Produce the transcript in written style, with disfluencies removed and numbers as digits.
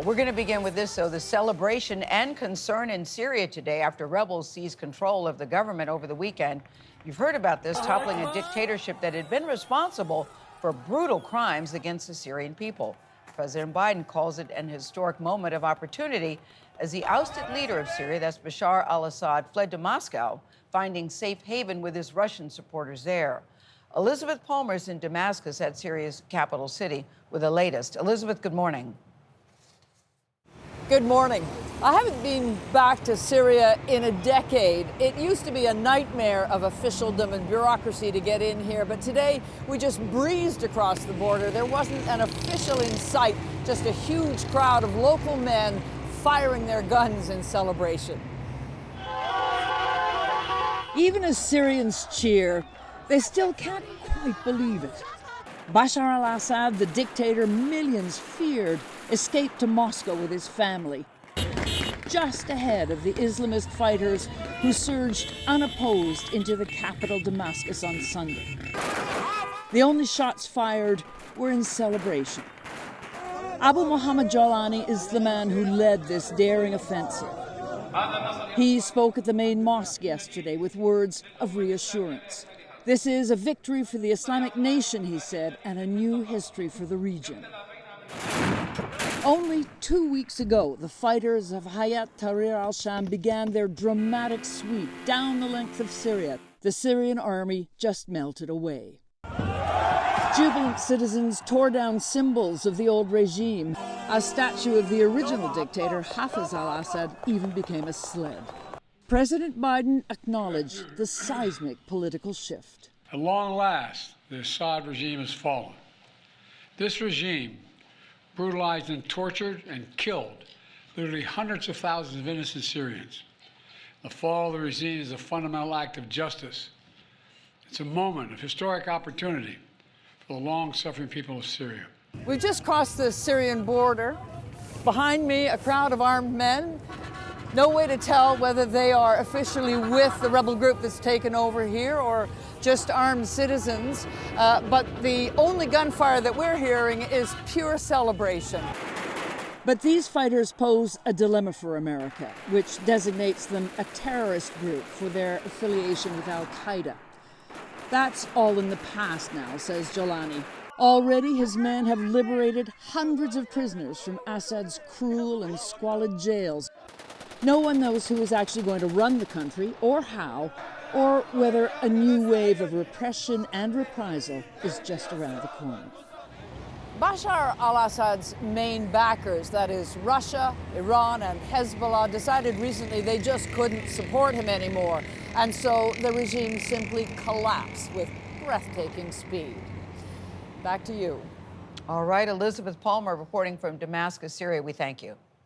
We're going to begin with this, though. The celebration and concern in Syria today after rebels seized control of the government over the weekend. You've heard about this, toppling a dictatorship that had been responsible for brutal crimes against the Syrian people. President Biden calls it an historic moment of opportunity as the ousted leader of Syria, that's Bashar al-Assad, fled to Moscow, finding safe haven with his Russian supporters there. Elizabeth Palmer's in Damascus at Syria's capital city with the latest. Elizabeth, good morning. Good morning. I haven't been back to Syria in a decade. It used to be a nightmare of officialdom and bureaucracy to get in here, but today we just breezed across the border. There wasn't an official in sight, just a huge crowd of local men firing their guns in celebration. Even as Syrians cheer, they still can't quite believe it. Bashar al-Assad, the dictator millions feared, escaped to Moscow with his family, just ahead of the Islamist fighters who surged unopposed into the capital Damascus on Sunday. The only shots fired were in celebration. Abu Muhammad Jawlani is the man who led this daring offensive. He spoke at the main mosque yesterday with words of reassurance. This is a victory for the Islamic nation, he said, and a new history for the region. Only 2 weeks ago, the fighters of Hayat Tahrir al-Sham began their dramatic sweep down the length of Syria. The Syrian army just melted away. Jubilant citizens tore down symbols of the old regime. A statue of the original dictator, Hafiz al-Assad, even became a sled. President Biden acknowledged the seismic political shift. At long last, the Assad regime has fallen. This regime brutalized and tortured and killed literally hundreds of thousands of innocent Syrians. The fall of the regime is a fundamental act of justice. It's a moment of historic opportunity for the long-suffering people of Syria. We've just crossed the Syrian border. Behind me, a crowd of armed men. No way to tell whether they are officially with the rebel group that's taken over here or just armed citizens. But the only gunfire that we're hearing is pure celebration. But these fighters pose a dilemma for America, which designates them a terrorist group for their affiliation with al-Qaeda. That's all in the past now, says Jawlani. Already his men have liberated hundreds of prisoners from Assad's cruel and squalid jails. No one knows who is actually going to run the country or how, or whether a new wave of repression and reprisal is just around the corner. Bashar al-Assad's main backers, that is Russia, Iran, and Hezbollah, decided recently they just couldn't support him anymore. And so the regime simply collapsed with breathtaking speed. Back to you. All right, Elizabeth Palmer reporting from Damascus, Syria. We thank you.